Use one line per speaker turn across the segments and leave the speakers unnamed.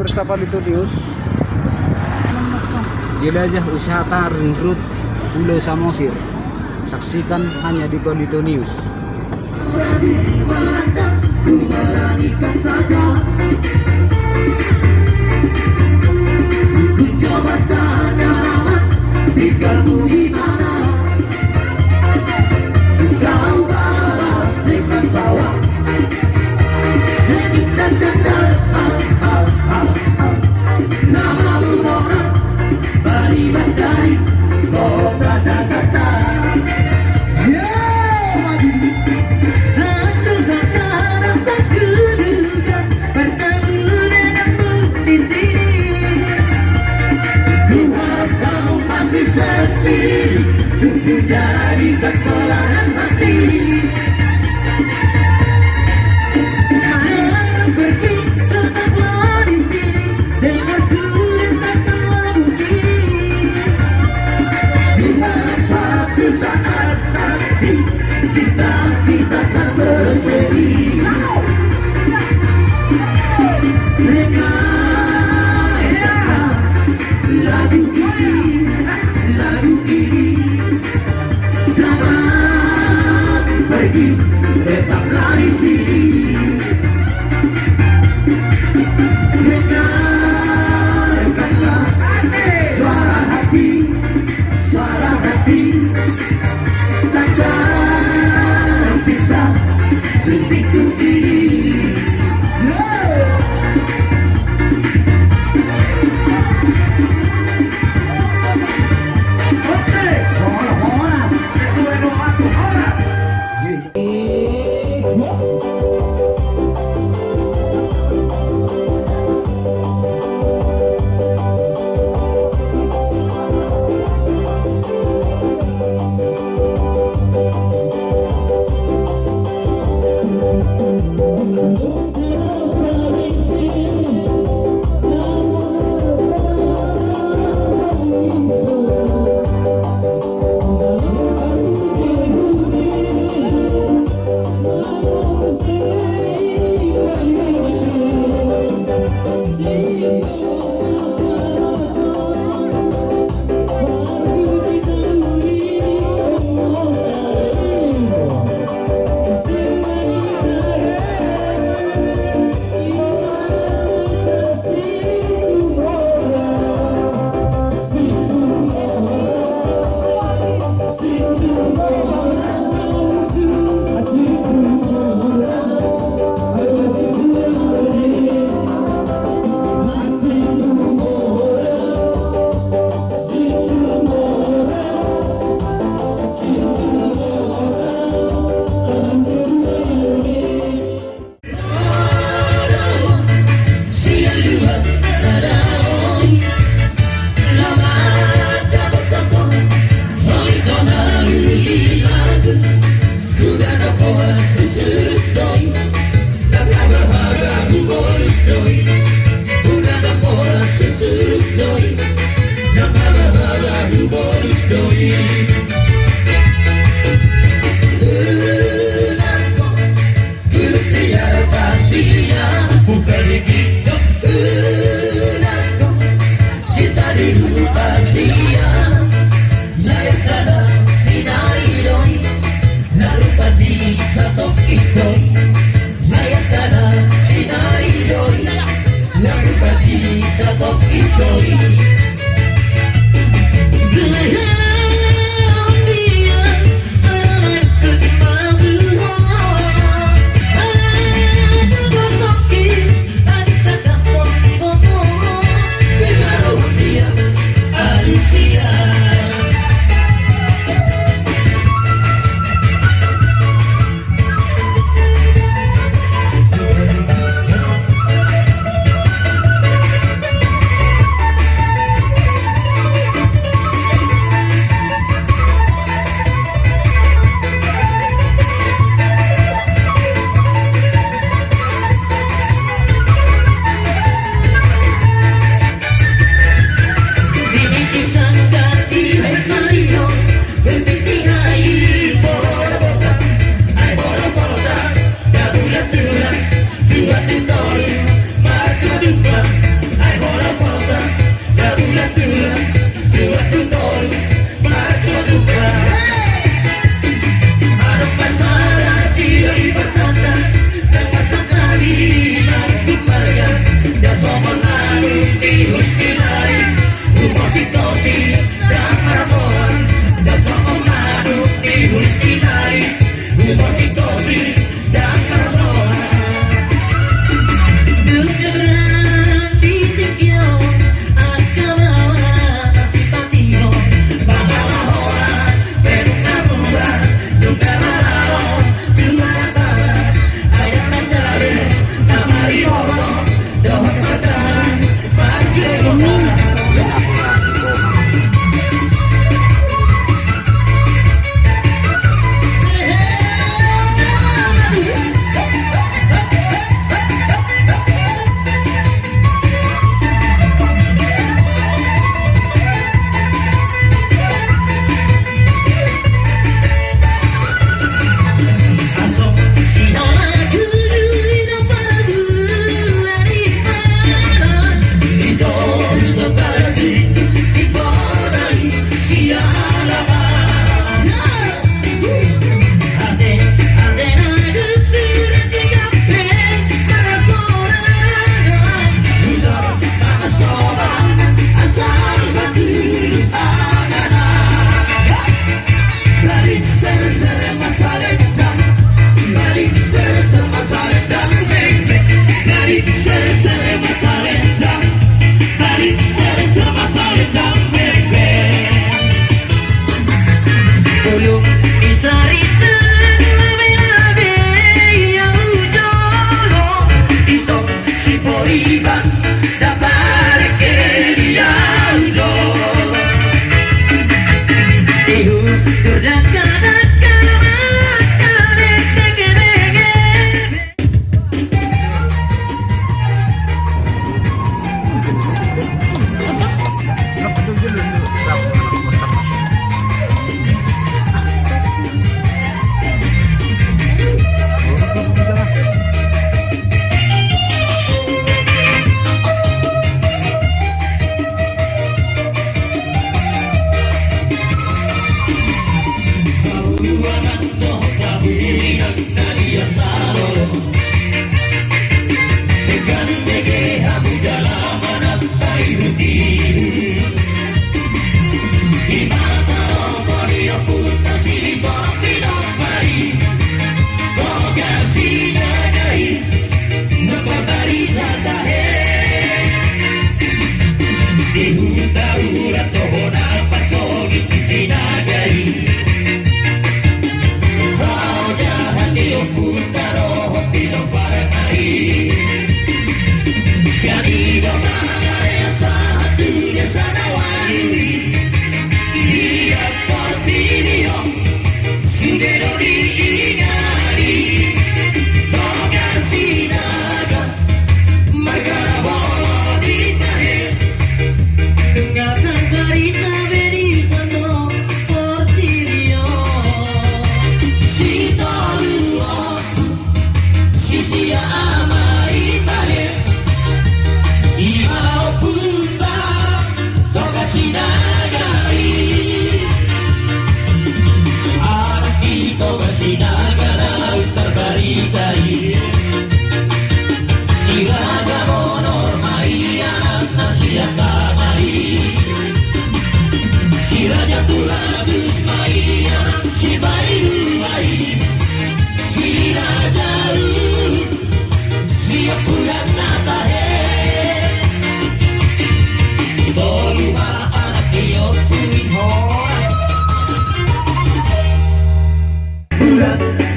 Bersama Litonius.
Jelajah wisata Ring Road Pulau Samosir. Saksikan hanya di Polito News.
Coba tanya nama, tinggalmu di mana? Kau balas dengan tawa, senyum dan canda. Namamu Nora, Balibat dari kota Jakarta. Satu sekarang tak kuduga bertemu denganmu di sini. Ku harap kau masih sendiri, tunggu jadi kepelahan hati. Jangan pergi, tetaplah di sini dengan tulisan kamu kini. Sinar satu saat nanti cinta kita tak berseri. Lagu ini jangan pergi, tetaplah di sini. Dengarkanlah suara hati, tanda cinta sejatiku ini. kosi-kosi dan parasoan dan sokong aduk ditulis di lari kosi-kosi dan parasoan dunia berat di tikyo akamawa simpatio babawa hora penunga buah duga marao juara barat ayam mendare tamari bobo dohot mataran pasio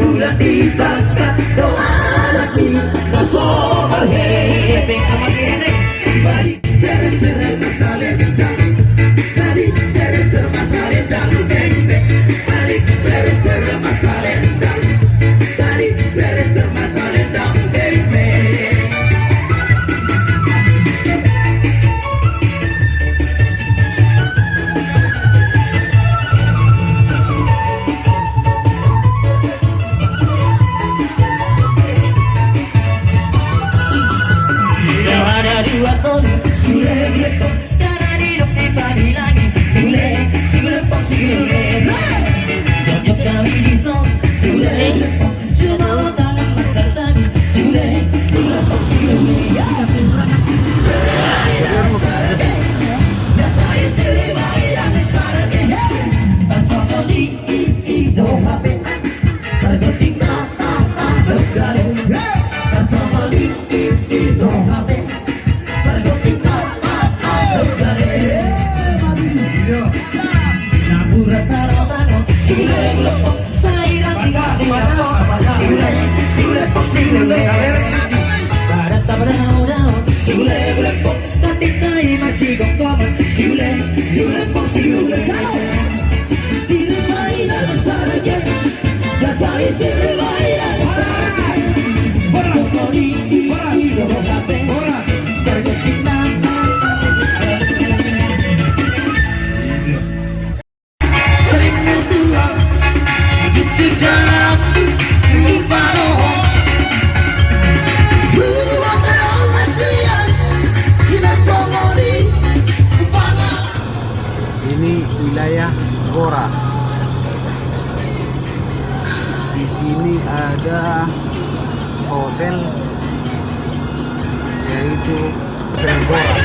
Ulat ditangkap doa lagi Nasobar hei balik ser-ser masalendang balik ser-ser masalendang balik ser-ser masalendang balik ser-ser masalendang Siule, siule, siule, siule, baila la saraya, la sabe siule baila la saraya. Sosori, iro lape, tergetina. Sering mutua, begitu dalam lupa roh. Lupa roh masian, kita somori, upana.
Ini wilayah Gora. Di sini ada hotel yaitu Hotel Gora.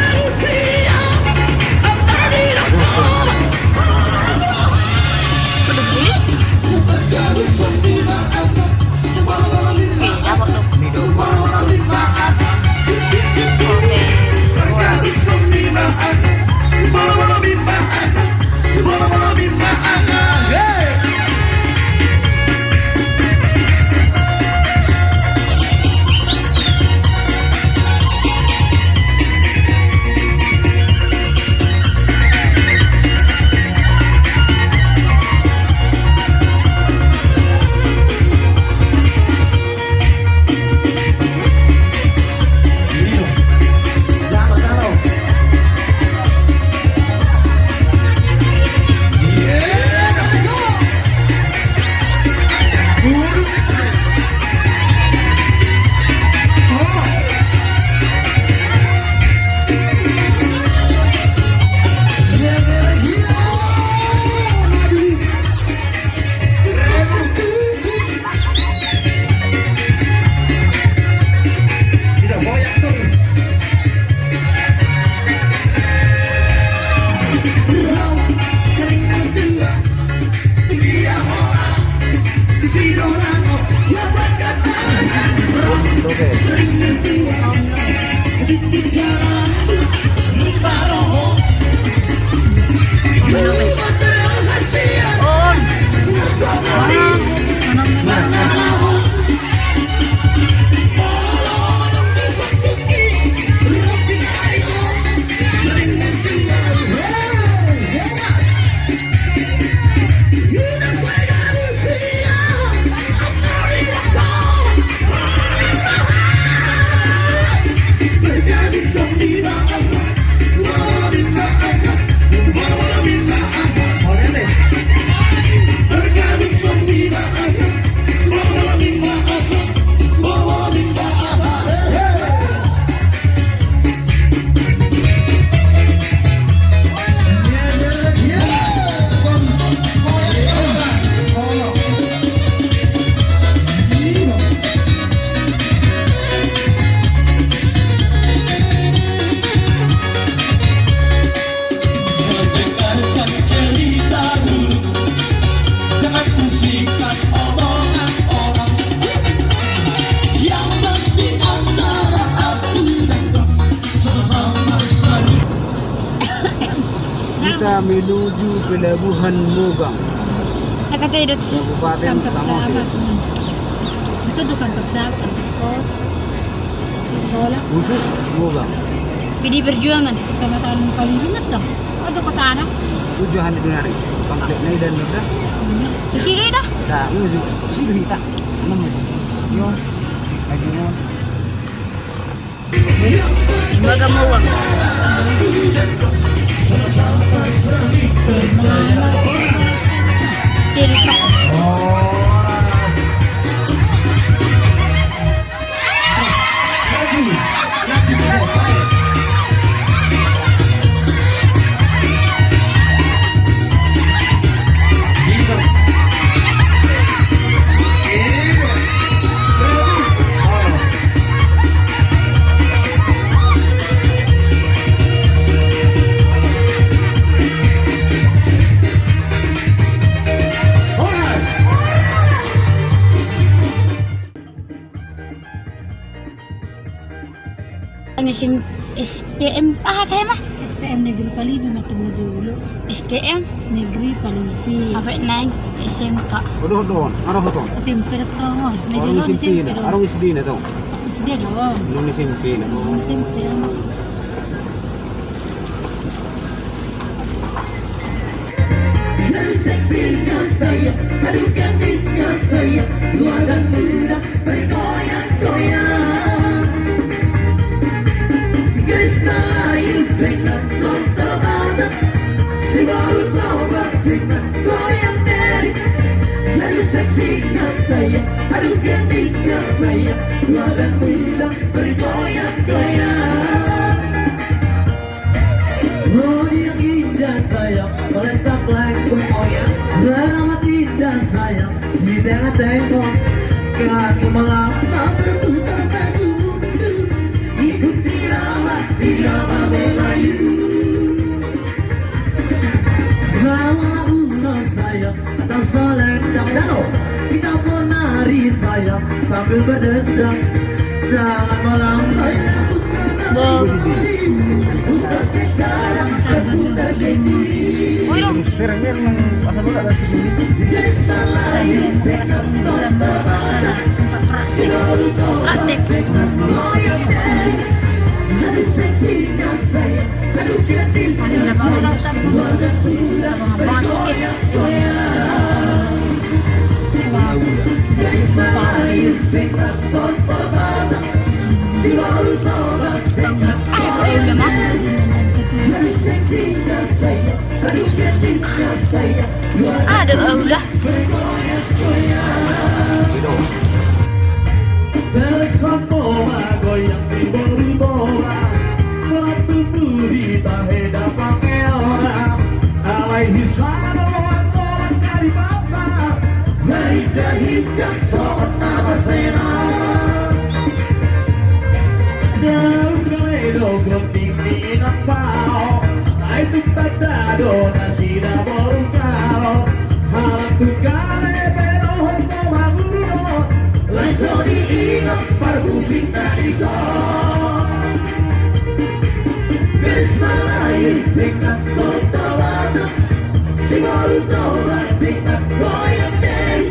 Kita menuju pelabuhan Mogang,
Nakatay dito
Kabupaten Samosir.
Gusto doon kang pagsabat. Tapos, sekolah.
Khusus Mogang.
Pidi Perjuangan. Kecamatan Palimat dong. Ada kota anak.
Tujuan di hari. Konflik na dan udah.
Itu sih itu.
Dah, menuju sini kita. Enam itu. Yo, lagi mau.
Baga Mawang. Jadi stop. Ngisim STM saya mah
STM Negeri Palipi makin Majulo.
STM
Negeri Palipi.
apa naik SMK
Udah doon, araw ko to.
SMP to.
Arong SMP na, arong SD na to.
SD doon.
Nung SMP na.
SMP.
seksinya saya, aduh cantiknya saya, tua dan muda bergoyang-goyang. Guys lain dengan total badan, si baru tobat dengan goyang diri. Aduh seksinya saya, aduh cantiknya saya, tua dan muda bergoyang-goyang. Oh dia indah sayang, meletak lengkung goyang, beramat indah sayang, di tengah-tengah kaki melangkah berputar maju, ikut irama Melayu. Bawalah uno sayang, atau selendang danau, kita menari sayang sambil berdendang, jangan melangkah.
Uy, no.
Tirangnya emang asal bola dari sini.
Praktek. Ada lapangan basket. Udah mah. Ada ulah.
Balik Samboma goyang di Borubola, batu budi taheda pakai orang, alaihi salam tolong dari bapak, berita hijab soal nama sena. Daun keledo gunting minang pao, itu tadado nasi da boru karo, malam tugale berohon koma guru, langsung diingat permusik tadi so. Garis Melayu dengan total badan, si baru tobat dengan goyang diri.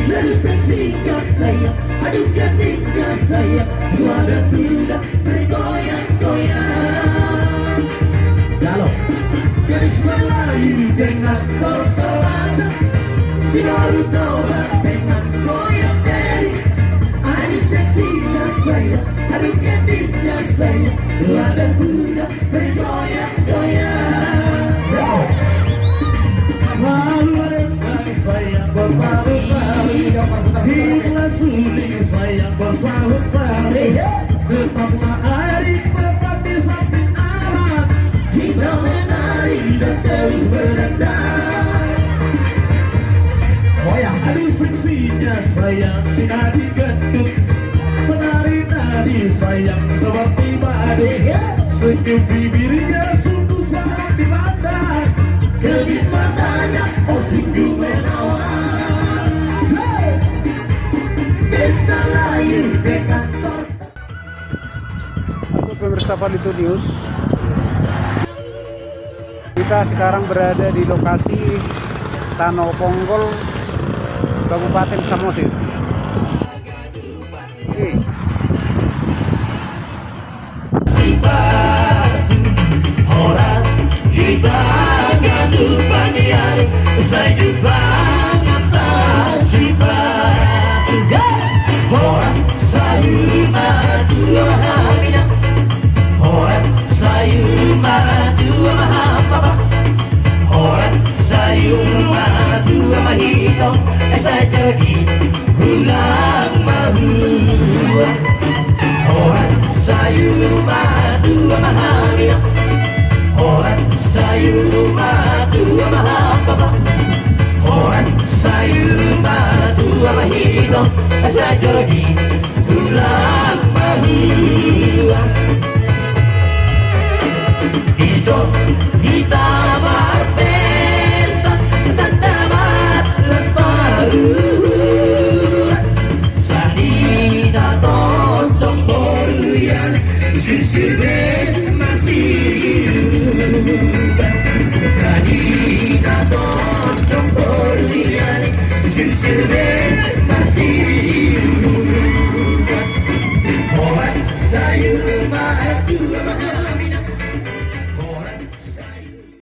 Lalu seksinya saya, aduh cantiknya saya, tua dan muda bergoyang-goyang. Kalau garis Melayu dengan total badan, si baru tobat dengan goyang diri. Aduh seksinya saya, aduh cantiknya saya, tua dan muda bergoyang-goyang. Malu dengan saya berpalu-palu, hingga suling saya bersahut-sahut, tetaplah adik tetap di samping amat, kita menari dan terus berdendang. Aduh seksinya sayang, si nadi gendut, menari-nari sayang seperti badut, senyum bibirnya sungguh sangat dipandang, kedip matanya oh sungguh menawan. Pesta lain dengan
Untuk pemirsa Palito News, kita sekarang berada di lokasi Tanah Ponggol, Kabupaten Samosir.
horas kita akan lupa niari, saya jumpa atas horas sayur madu mahamina, horas sayur madu mahapapa, horas sayur madu mahito, saya jadi ulang mahua, horas sayur madu mahamina, horas sayur madu mahapapa, horas sayur madu mahito, saya jadi ulang mahua.